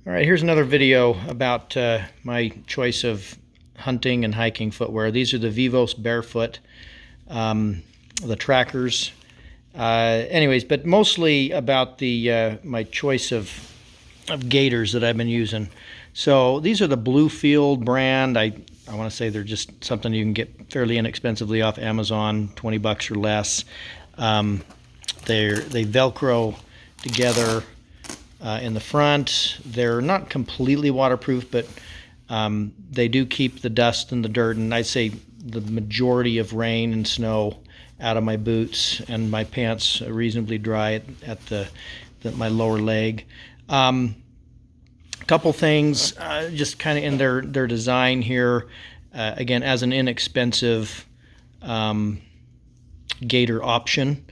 All right, here's another video about my choice of hunting and hiking footwear. These are the Vivos Barefoot, the Trackers. Anyways, but mostly about the my choice of gaiters that I've been using. So these are the Bluefield brand. I want to say they're just something you can get fairly inexpensively off Amazon, 20 bucks or less. They Velcro together in the front. They're not completely waterproof, but they do keep the dust and the dirt, and I'd say the majority of rain and snow out of my boots, and my pants reasonably dry at my lower leg. Couple things just kind of in their design here. Again, as an inexpensive gaiter option,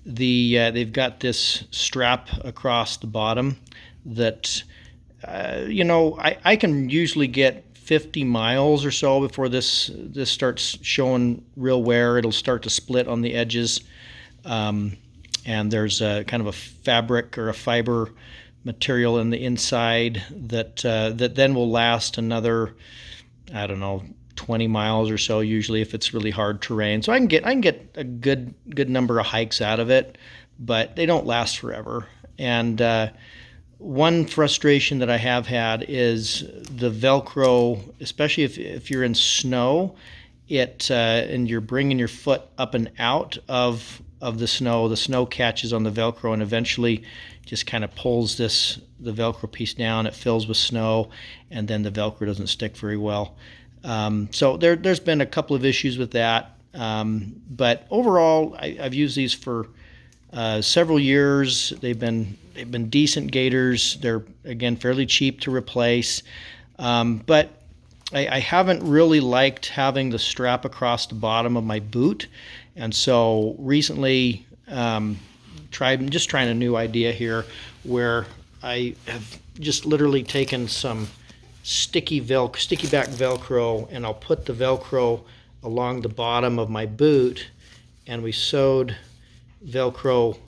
they've got this strap across the bottom that I can usually get 50 miles or so before this starts showing real wear. It'll start to split on the edges, and there's a kind of a fabric or a fiber material in the inside that then will last another, I don't know, 20 miles or so, usually, if it's really hard terrain. So I can get a good number of hikes out of it, but they don't last forever. And one frustration that I have had is the Velcro, especially if you're in snow, and you're bringing your foot up and out of the snow catches on the Velcro and eventually just kind of pulls the Velcro piece down. It fills with snow, and then the Velcro doesn't stick very well. So there's been a couple of issues with that, but overall I've used these for several years. They've been decent gaiters. They're, again, fairly cheap to replace, but I haven't really liked having the strap across the bottom of my boot, and so recently trying a new idea here where I have just literally taken some sticky back Velcro, and I'll put the Velcro along the bottom of my boot, and we sewed Velcro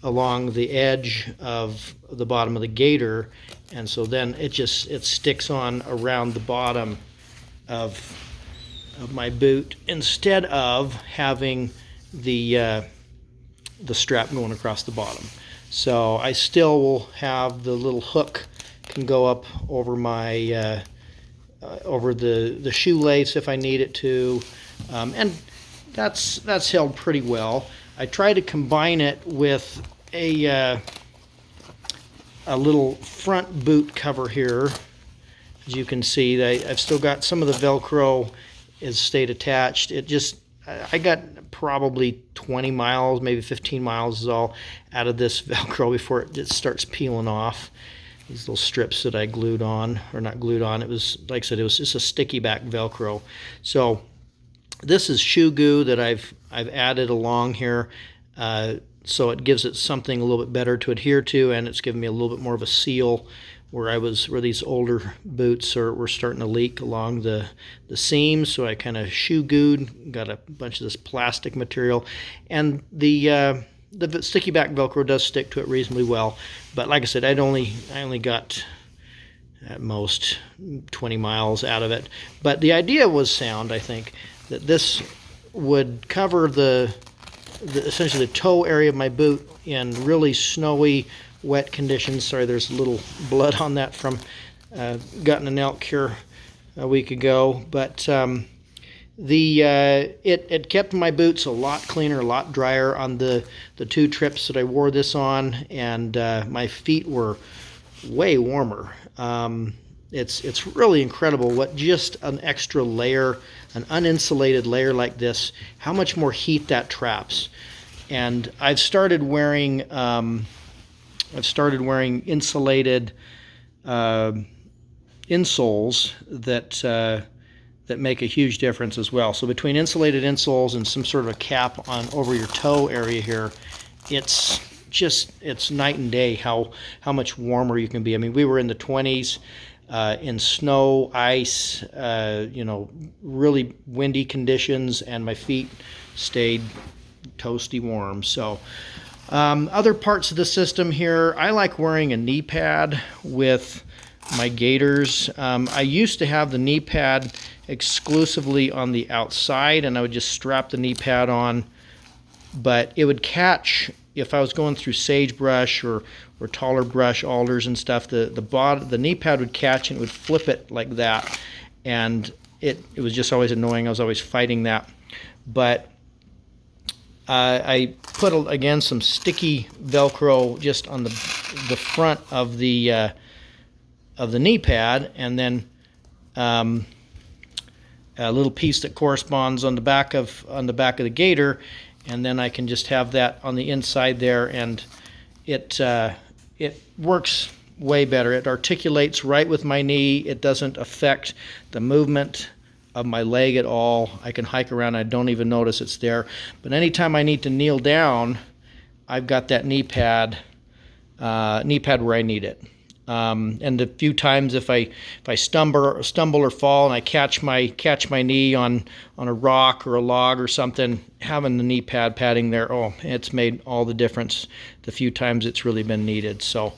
along the edge of the bottom of the gaiter, and so then it sticks on around the bottom of my boot instead of having the strap going across the bottom. So I still will have the little hook can go up over my over the shoelace if I need it to, and that's held pretty well. I try to combine it with a little front boot cover here. As you can see, I've still got some of the Velcro is stayed attached. I got probably 20 miles, maybe 15 miles is all out of this Velcro before it just starts peeling off. These little strips that I glued on, or not glued on, it was, like I said, it was just a sticky back Velcro. So this is shoe goo that I've added along here, so it gives it something a little bit better to adhere to, and it's given me a little bit more of a seal where these older boots were starting to leak along the seams. So I kind of shoe gooed, got a bunch of this plastic material, and the sticky back Velcro does stick to it reasonably well. But like I said, I only got at most 20 miles out of it. But the idea was sound, I think, that this would cover essentially the toe area of my boot in really snowy, wet conditions. Sorry, there's a little blood on that from gutting an elk here a week ago. But it kept my boots a lot cleaner, a lot drier on the 2 trips that I wore this on, and my feet were way warmer. It's really incredible what just an extra layer, an uninsulated layer like this, how much more heat that traps. And I've started wearing insulated insoles that make a huge difference as well. So between insulated insoles and some sort of a cap on over your toe area here, it's night and day how much warmer you can be. I mean, we were in the 20s in snow, ice, really windy conditions, and my feet stayed toasty warm. So Other parts of the system here, I like wearing a knee pad with my gaiters. I used to have the knee pad exclusively on the outside, and I would just strap the knee pad on, but it would catch if I was going through sagebrush or taller brush, alders and stuff. The knee pad would catch and it would flip it like that, and it was just always annoying. I was always fighting that. But I put again some sticky Velcro just on the front of the knee pad, and then a little piece that corresponds on the back of the gaiter, and then I can just have that on the inside there, and it works way better. It articulates right with my knee. It doesn't affect the movement of my leg at all. I can hike around, I don't even notice it's there. But anytime I need to kneel down, I've got that knee pad where I need it. And a few times if I stumble or fall and I catch my knee on a rock or a log or something, having the knee pad padding there, oh, it's made all the difference the few times it's really been needed. So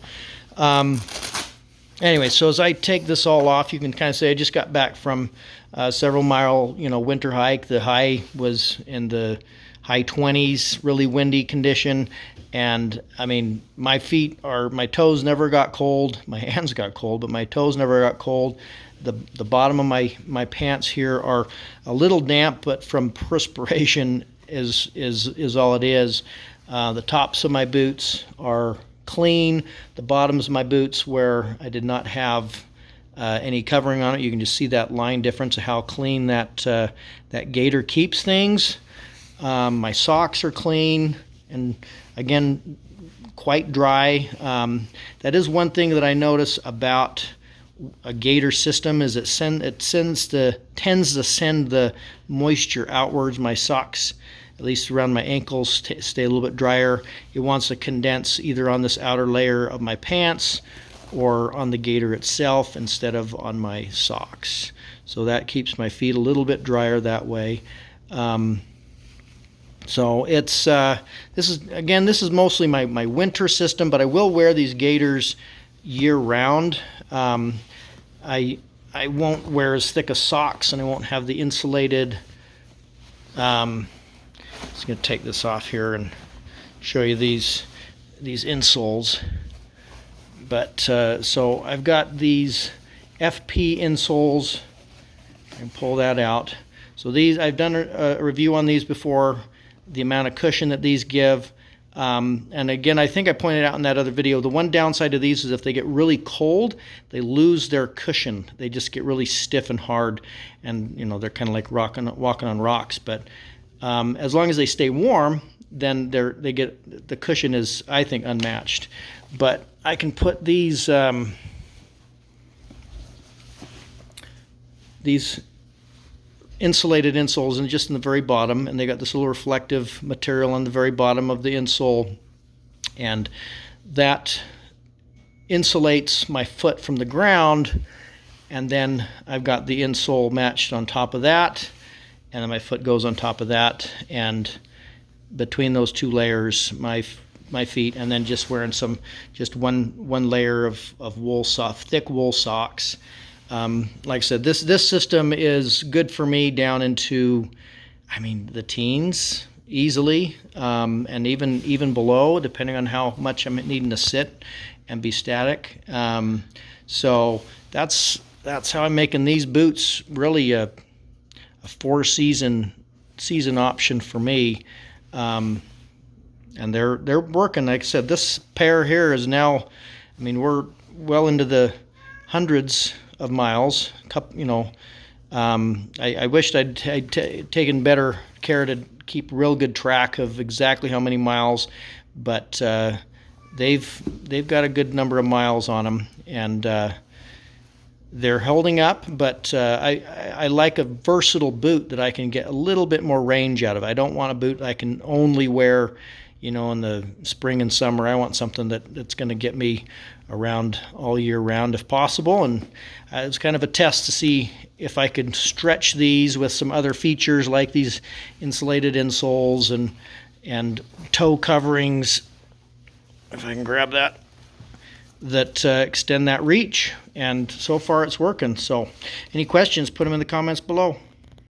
anyway, so as I take this all off, you can kind of say I just got back from a several mile winter hike. The high was in the high 20s, really windy condition, and I mean my toes never got cold. My hands got cold, but my toes never got cold. The bottom of my pants here are a little damp, but from perspiration is all it is. The tops of my boots are clean. The bottoms of my boots, where I did not have any covering on it, you can just see that line difference of how clean that gaiter keeps things. My socks are clean and again quite dry. That is one thing that I notice about a gaiter system, is it tends to send the moisture outwards. My socks, at least around my ankles, stay a little bit drier. It wants to condense either on this outer layer of my pants or on the gaiter itself instead of on my socks. So that keeps my feet a little bit drier that way. So it's this is mostly my winter system, but I will wear these gaiters year round. I won't wear as thick as socks, and I won't have the insulated. I'm just going to take this off here and show you these insoles. But so I've got these FP insoles. I can pull that out. So these, I've done a review on these before, the amount of cushion that these give. And again, I think I pointed out in that other video, the one downside to these is if they get really cold, they lose their cushion. They just get really stiff and hard, and they're kind of like walking on rocks. But as long as they stay warm, then the cushion is, I think, unmatched. But I can put these insulated insoles in the very bottom, and they got this little reflective material on the very bottom of the insole, and that insulates my foot from the ground. And then I've got the insole matched on top of that, and then my foot goes on top of that, and between those two layers my feet, and then just wearing one layer of thick wool socks. Like I said, this system is good for me down into, the teens easily, and even below, depending on how much I'm needing to sit and be static. So that's how I'm making these boots really a 4-season option for me. And they're working. Like I said, this pair here is now, we're well into the hundreds of miles. I wished I'd taken better care to keep real good track of exactly how many miles, but they've got a good number of miles on them, and they're holding up. But I like a versatile boot that I can get a little bit more range out of. I don't want a boot I can only wear in the spring and summer. I want something that's going to get me around all year round if possible. And it's kind of a test to see if I could stretch these with some other features like these insulated insoles and toe coverings if I can grab that, that extend that reach, and so far it's working. So any questions, put them in the comments below.